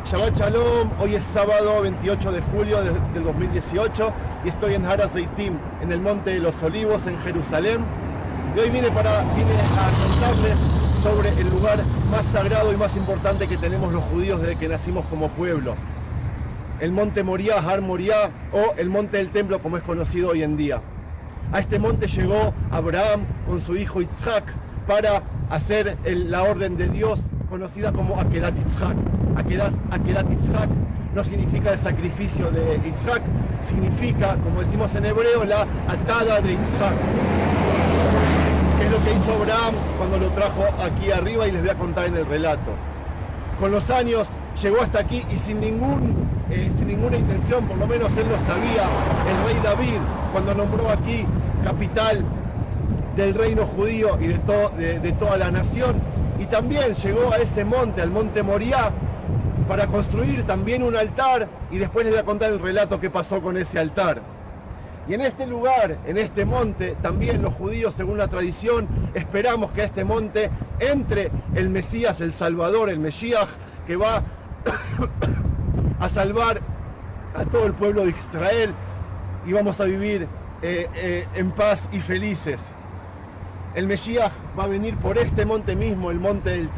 Shabbat Shalom, hoy es sábado 28 de julio del 2018 y estoy en Har HaZeitim, en el Monte de los Olivos, en Jerusalén. Y hoy vine a contarles sobre el lugar más sagrado y más importante que tenemos los judíos desde que nacimos como pueblo. El Monte Moriah, Har Moriah, o el Monte del Templo como es conocido hoy en día. A este monte llegó Abraham con su hijo Yitzhak para hacer la orden de Dios conocida como Akedat Yitzhak. Akedat Yitzhak no significa el sacrificio de Yitzhak, significa, como decimos en hebreo, la atada de Yitzhak. Que es lo que hizo Abraham cuando lo trajo aquí arriba y les voy a contar en el relato. Con los años llegó hasta aquí y sin ninguna intención, por lo menos él lo sabía, el rey David, cuando nombró aquí capital del reino judío y de toda la nación, y también llegó a ese monte, al monte Moriah, para construir también un altar, y después les voy a contar el relato que pasó con ese altar. Y en este lugar, en este monte, también los judíos, según la tradición, esperamos que a este monte entre el Mesías, el Salvador, el Mesías, que va a salvar a todo el pueblo de Israel y vamos a vivir en paz y felices. El Mesías va a venir por este monte mismo, el monte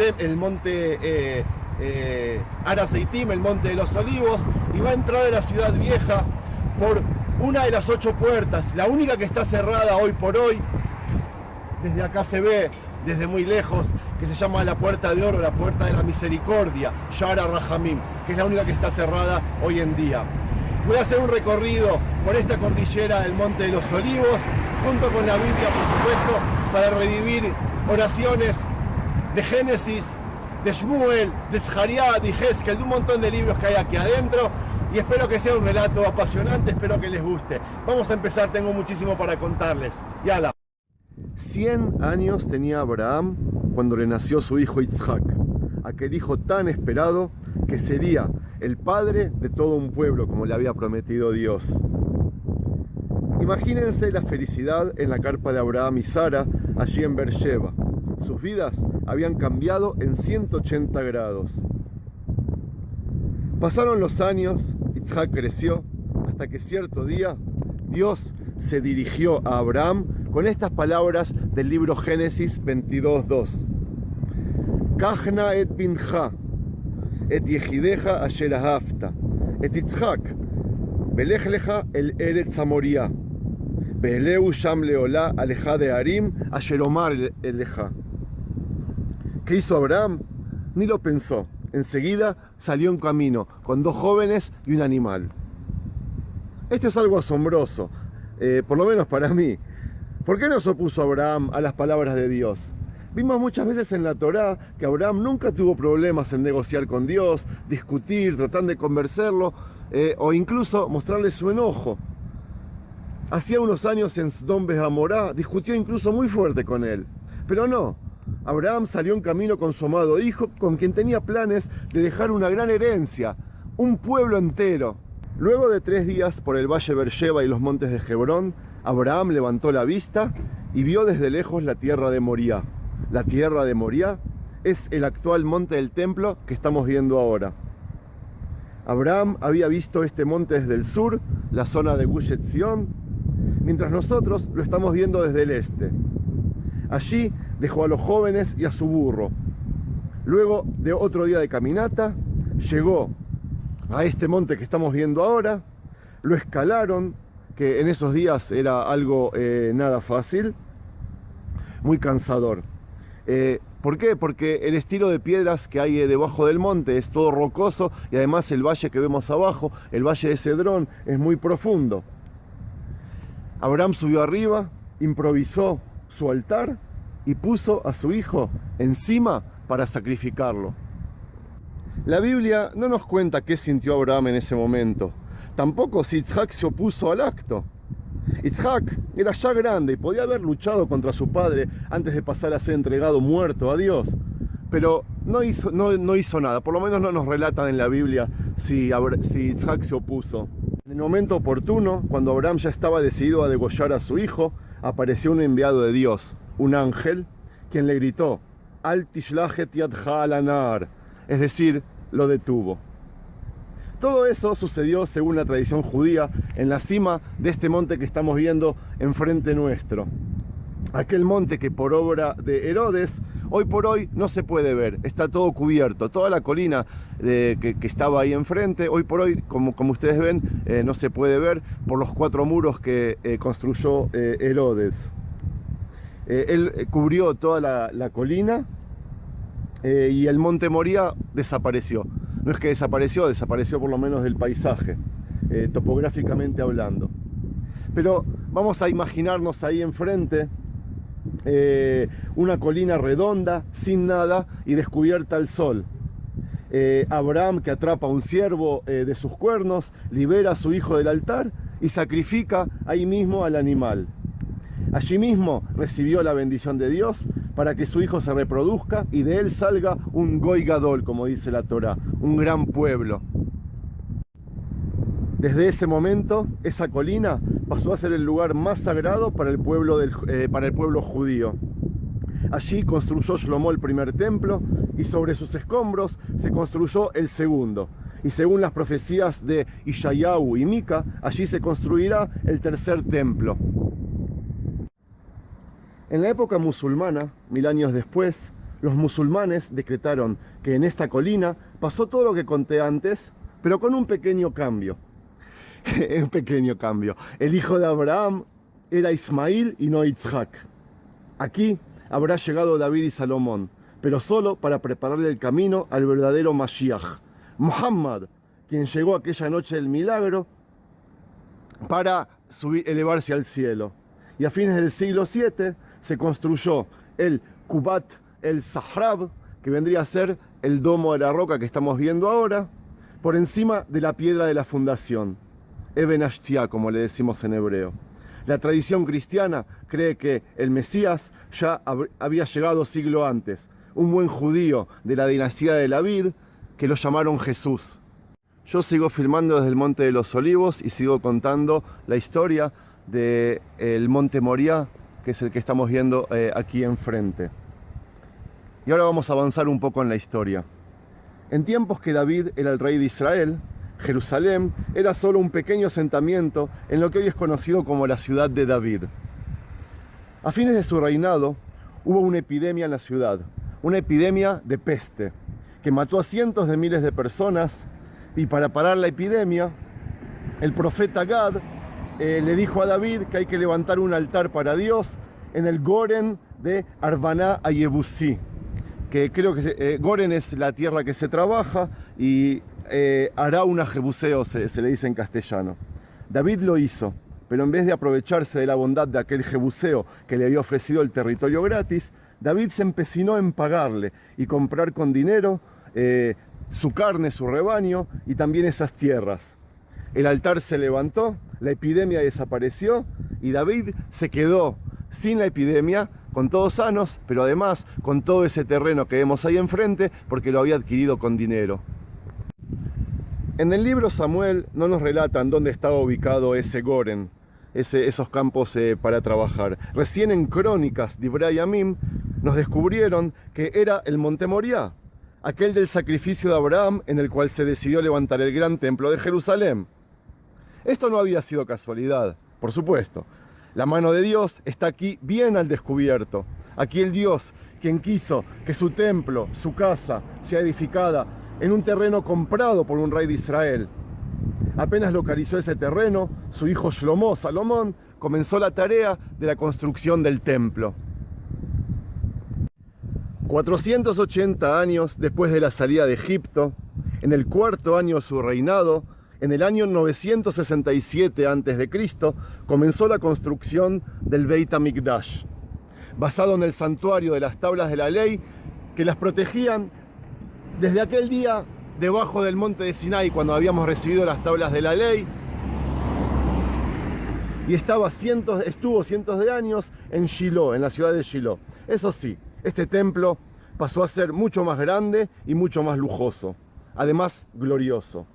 Har HaZeitim, el monte de los Olivos, y va a entrar a la ciudad vieja por una de las 8 puertas, la única que está cerrada hoy por hoy. Desde acá se ve, desde muy lejos, que se llama la Puerta de Oro, la Puerta de la Misericordia, Sha'ar HaRachamim, que es la única que está cerrada hoy en día. Voy a hacer un recorrido por esta cordillera del Monte de los Olivos, junto con la Biblia, por supuesto, para revivir oraciones de Génesis, de Shmuel, de Zechariah, de Yehezkel, de un montón de libros que hay aquí adentro, y espero que sea un relato apasionante, espero que les guste. Vamos a empezar, tengo muchísimo para contarles. Yala. 100 años tenía Abraham cuando le nació su hijo Yitzhak, aquel hijo tan esperado que sería el padre de todo un pueblo, como le había prometido Dios. Imagínense la felicidad en la carpa de Abraham y Sara, allí en Beersheba. Sus vidas habían cambiado en 180 grados. Pasaron los años, Yitzhak creció, hasta que cierto día Dios se dirigió a Abraham con estas palabras del libro Génesis 22:2. Kachna et bincha, et yehideja asher ahavta, et Yitzhak, velech lecha el eretz hamoriah, ve'eleu sham leolá aleja de harim asher omar eleja. ¿Qué hizo Abraham? Ni lo pensó. Enseguida salió en camino con 2 jóvenes y un animal. Esto es algo asombroso, por lo menos para mí. ¿Por qué no se opuso Abraham a las palabras de Dios? Vimos muchas veces en la Torá que Abraham nunca tuvo problemas en negociar con Dios, discutir, tratar de convencerlo o incluso mostrarle su enojo. Hacía unos años en Sdom Behamorá discutió incluso muy fuerte con él, pero no. Abraham salió en camino con su amado hijo, con quien tenía planes de dejar una gran herencia, un pueblo entero. Luego de 3 días por el valle Beersheba y los montes de Hebrón, Abraham levantó la vista y vio desde lejos la tierra de Moriah. La tierra de Moriah es el actual monte del templo que estamos viendo ahora. Abraham había visto este monte desde el sur, la zona de Gush Etzion, mientras nosotros lo estamos viendo desde el este. Allí dejó a los jóvenes y a su burro. Luego de otro día de caminata, llegó a este monte que estamos viendo ahora, lo escalaron, que en esos días era algo nada fácil, muy cansador. ¿Por qué? Porque el estilo de piedras que hay debajo del monte es todo rocoso y además el valle que vemos abajo, el valle de Cedrón, es muy profundo. Abraham subió arriba, improvisó su altar y puso a su hijo encima para sacrificarlo. La Biblia no nos cuenta qué sintió Abraham en ese momento, tampoco si Yitzhak se opuso al acto. Yitzhak era ya grande y podía haber luchado contra su padre antes de pasar a ser entregado muerto a Dios, pero no hizo nada, por lo menos no nos relatan en la Biblia si Yitzhak se opuso. En el momento oportuno, cuando Abraham ya estaba decidido a degollar a su hijo, apareció un enviado de Dios, un ángel, quien le gritó: Al tishlachet yadcha al anar, es decir, lo detuvo. Todo eso sucedió, según la tradición judía, en la cima de este monte que estamos viendo enfrente nuestro. Aquel monte que por obra de Herodes, hoy por hoy no se puede ver, está todo cubierto. Toda la colina que estaba ahí enfrente, hoy por hoy, como ustedes ven, no se puede ver por los 4 muros que construyó Herodes. Él cubrió toda la colina y el monte Moría desapareció. No es que desapareció por lo menos del paisaje, topográficamente hablando. Pero vamos a imaginarnos ahí enfrente una colina redonda, sin nada y descubierta al sol. Abraham, que atrapa a un ciervo de sus cuernos, libera a su hijo del altar y sacrifica ahí mismo al animal. Allí mismo recibió la bendición de Dios para que su hijo se reproduzca y de él salga un Goy Gadol, como dice la Torá, un gran pueblo. Desde ese momento, esa colina pasó a ser el lugar más sagrado para el pueblo judío. Allí construyó Shlomo el primer templo y sobre sus escombros se construyó el segundo. Y según las profecías de Ishayahu y Mica, allí se construirá el tercer templo. En la época musulmana, 1000 años después, los musulmanes decretaron que en esta colina pasó todo lo que conté antes, pero con un pequeño cambio. Un pequeño cambio. El hijo de Abraham era Ismail y no Yitzhak. Aquí habrá llegado David y Salomón, pero solo para prepararle el camino al verdadero Mashiach, Muhammad, quien llegó aquella noche del milagro para elevarse al cielo. Y a fines del siglo VII se construyó el Kubat el Zahrab, que vendría a ser el domo de la roca que estamos viendo ahora, por encima de la piedra de la fundación, Eben Ashtia, como le decimos en hebreo. La tradición cristiana cree que el Mesías ya había llegado siglo antes, un buen judío de la dinastía de David, que lo llamaron Jesús. Yo sigo filmando desde el Monte de los Olivos y sigo contando la historia del Monte Moría, que es el que estamos viendo aquí enfrente. Y ahora vamos a avanzar un poco en la historia. En tiempos que David era el rey de Israel, Jerusalén era solo un pequeño asentamiento en lo que hoy es conocido como la ciudad de David. A fines de su reinado hubo una epidemia en la ciudad, una epidemia de peste, que mató a cientos de miles de personas, y para parar la epidemia, el profeta Gad le dijo a David que hay que levantar un altar para Dios en el Goren de Arvaná a Yebusí, que creo que Goren es la tierra que se trabaja y Arauna Jebuseo se le dice en castellano. David lo hizo, pero en vez de aprovecharse de la bondad de aquel Jebuseo que le había ofrecido el territorio gratis, David se empecinó en pagarle y comprar con dinero su carne, su rebaño y también esas tierras. El altar se levantó, la epidemia desapareció y David se quedó sin la epidemia, con todos sanos, pero además con todo ese terreno que vemos ahí enfrente porque lo había adquirido con dinero. En el libro Samuel no nos relatan dónde estaba ubicado ese Goren, esos campos para trabajar. Recién en Crónicas, Divrei Yamim, nos descubrieron que era el Monte Moría, aquel del sacrificio de Abraham en el cual se decidió levantar el gran templo de Jerusalén. Esto no había sido casualidad, por supuesto. La mano de Dios está aquí bien al descubierto. Aquí el Dios, quien quiso que su templo, su casa, sea edificada en un terreno comprado por un rey de Israel. Apenas localizó ese terreno, su hijo Shlomo, Salomón, comenzó la tarea de la construcción del templo. 480 años después de la salida de Egipto, en el 4º año de su reinado, en el año 967 a.C., comenzó la construcción del Beit HaMikdash, basado en el santuario de las tablas de la ley que las protegían desde aquel día debajo del monte de Sinai, cuando habíamos recibido las tablas de la ley, y estuvo cientos de años en Shiloh, en la ciudad de Shiloh. Eso sí, este templo pasó a ser mucho más grande y mucho más lujoso, además glorioso.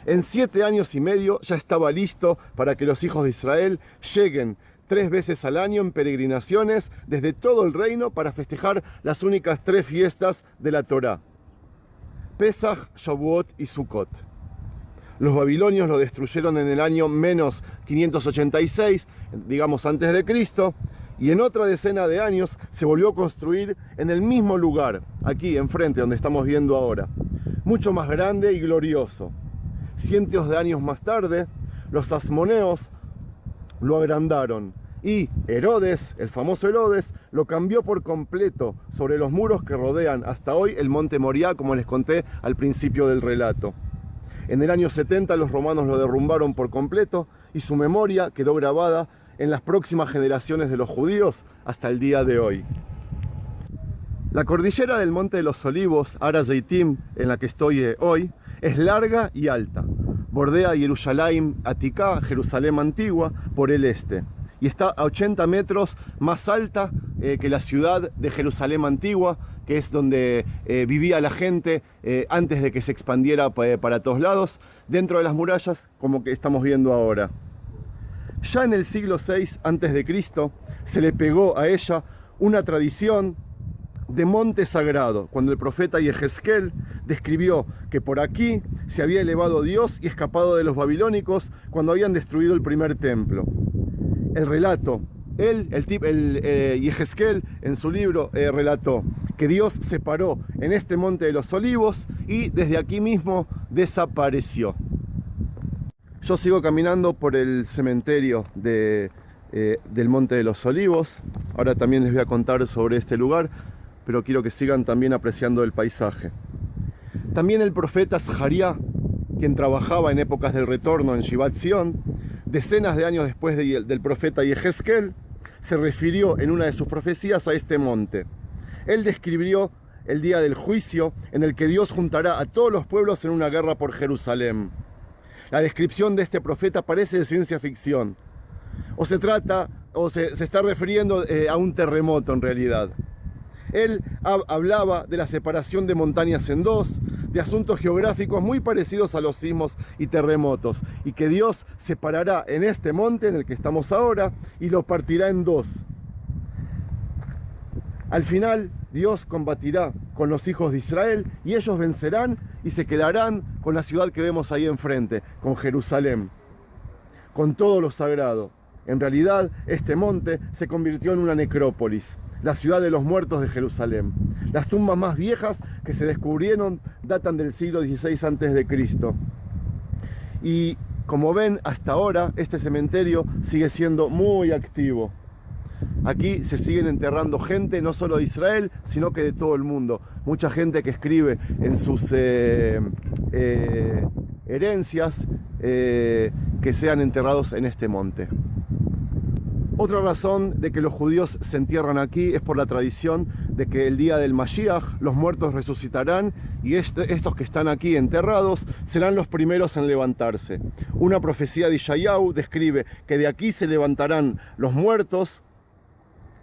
En 7 años y medio ya estaba listo para que los hijos de Israel lleguen 3 veces al año en peregrinaciones desde todo el reino para festejar las únicas 3 fiestas de la Torá: Pesach, Shavuot y Sukkot. Los babilonios lo destruyeron en el año menos 586, digamos antes de Cristo, y en otra decena de años se volvió a construir en el mismo lugar, aquí enfrente, donde estamos viendo ahora, mucho más grande y glorioso. Cientos de años más tarde, los asmoneos lo agrandaron y Herodes, el famoso Herodes, lo cambió por completo sobre los muros que rodean hasta hoy el monte Moriah, como les conté al principio del relato. En el año 70 los romanos lo derrumbaron por completo y su memoria quedó grabada en las próximas generaciones de los judíos hasta el día de hoy. La cordillera del Monte de los Olivos, Har HaZeitim, en la que estoy hoy, es larga y alta. Bordea Yerushalayim Atikah, Jerusalén antigua, por el este. Y está a 80 metros más alta que la ciudad de Jerusalén antigua, que es donde vivía la gente antes de que se expandiera para todos lados, dentro de las murallas, como que estamos viendo ahora. Ya en el siglo VI a.C. se le pegó a ella una tradición de monte sagrado, cuando el profeta Yehezkel describió que por aquí se había elevado Dios y escapado de los babilónicos cuando habían destruido el primer templo. El relato, Yehezkel en su libro relató que Dios se paró en este monte de los olivos y desde aquí mismo desapareció. Yo sigo caminando por el cementerio del monte de los olivos. Ahora también les voy a contar sobre este lugar, pero quiero que sigan también apreciando el paisaje. También el profeta Zaharia, quien trabajaba en épocas del retorno en Shivat Zion, decenas de años después del profeta Yehezkel, se refirió en una de sus profecías a este monte. Él describió el día del juicio en el que Dios juntará a todos los pueblos en una guerra por Jerusalén. La descripción de este profeta parece de ciencia ficción, o se está refiriendo a un terremoto en realidad. Él hablaba de la separación de montañas en dos, de asuntos geográficos muy parecidos a los sismos y terremotos, y que Dios separará en este monte en el que estamos ahora y lo partirá en dos. Al final, Dios combatirá con los hijos de Israel y ellos vencerán y se quedarán con la ciudad que vemos ahí enfrente, con Jerusalén, con todo lo sagrado. En realidad, este monte se convirtió en una necrópolis, la ciudad de los muertos de Jerusalén. Las tumbas más viejas que se descubrieron datan del siglo XVI a.C. Y como ven, hasta ahora este cementerio sigue siendo muy activo. Aquí se siguen enterrando gente, no solo de Israel, sino que de todo el mundo. Mucha gente que escribe en sus herencias que sean enterrados en este monte. Otra razón de que los judíos se entierran aquí es por la tradición de que el día del Mashiach los muertos resucitarán y estos que están aquí enterrados serán los primeros en levantarse. Una profecía de Yeshayahu describe que de aquí se levantarán los muertos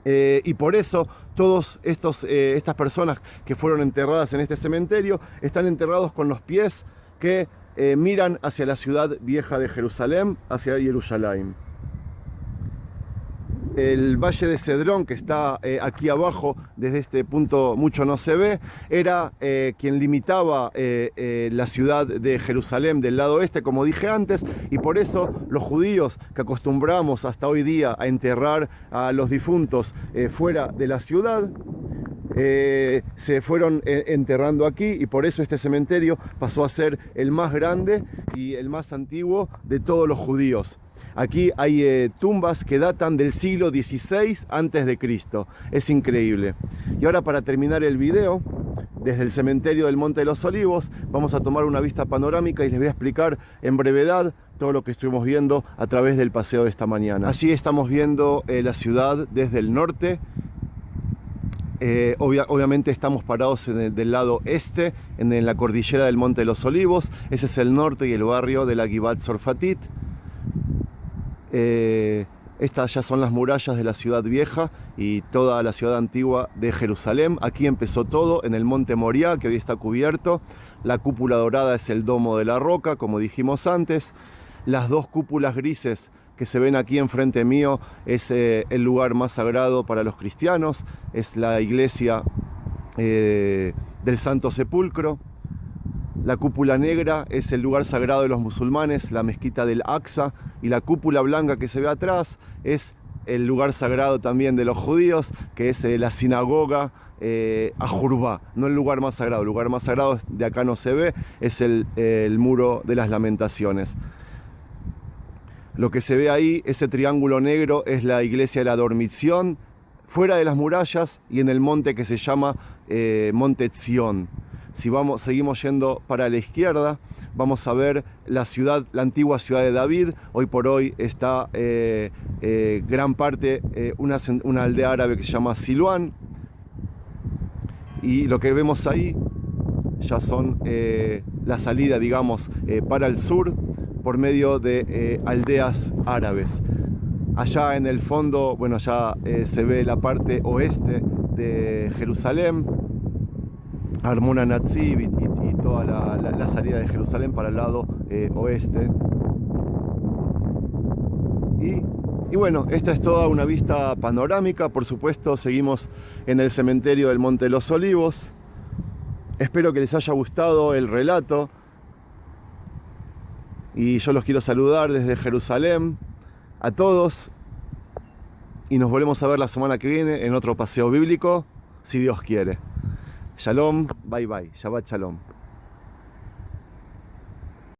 y por eso todas estas personas que fueron enterradas en este cementerio están enterrados con los pies que miran hacia la ciudad vieja de Jerusalén, hacia Jerusalén. El valle de Cedrón, que está aquí abajo, desde este punto mucho no se ve, era quien limitaba la ciudad de Jerusalén del lado oeste, como dije antes, y por eso los judíos que acostumbramos hasta hoy día a enterrar a los difuntos fuera de la ciudad, se fueron enterrando aquí, y por eso este cementerio pasó a ser el más grande y el más antiguo de todos los judíos. Aquí hay tumbas que datan del siglo XVI a.C. Es increíble. Y ahora, para terminar el video, desde el cementerio del Monte de los Olivos, vamos a tomar una vista panorámica y les voy a explicar en brevedad todo lo que estuvimos viendo a través del paseo de esta mañana. Allí estamos viendo la ciudad desde el norte. Obviamente estamos parados del lado este, en la cordillera del Monte de los Olivos. Ese es el norte y el barrio de la Givat Tzorfatit. Estas ya son las murallas de la ciudad vieja y toda la ciudad antigua de Jerusalén. Aquí empezó todo, en el monte Moriah, que hoy está cubierto. La cúpula dorada es el domo de la roca, como dijimos antes. Las dos cúpulas grises que se ven aquí enfrente mío es el lugar más sagrado para los cristianos. Es la iglesia del Santo Sepulcro. La cúpula negra es el lugar sagrado de los musulmanes, la mezquita del Aqsa, y la cúpula blanca que se ve atrás es el lugar sagrado también de los judíos, que es la sinagoga Ajurba, no el lugar más sagrado. El lugar más sagrado de acá no se ve, es el muro de las lamentaciones. Lo que se ve ahí, ese triángulo negro, es la iglesia de la Dormición, fuera de las murallas y en el monte que se llama Monte Zion. Si seguimos yendo para la izquierda, vamos a ver la antigua ciudad de David. Hoy por hoy está gran parte, una aldea árabe que se llama Siluán. Y lo que vemos ahí ya son la salida, digamos, para el sur por medio de aldeas árabes. Allá en el fondo, bueno, ya se ve la parte oeste de Jerusalén, Armona Naziv y toda la salida de Jerusalén para el lado oeste. Y bueno, esta es toda una vista panorámica. Por supuesto, seguimos en el cementerio del Monte de los Olivos. Espero que les haya gustado el relato. Y yo los quiero saludar desde Jerusalén a todos. Y nos volvemos a ver la semana que viene en otro paseo bíblico, si Dios quiere. Shalom, bye bye, Shabbat Shalom.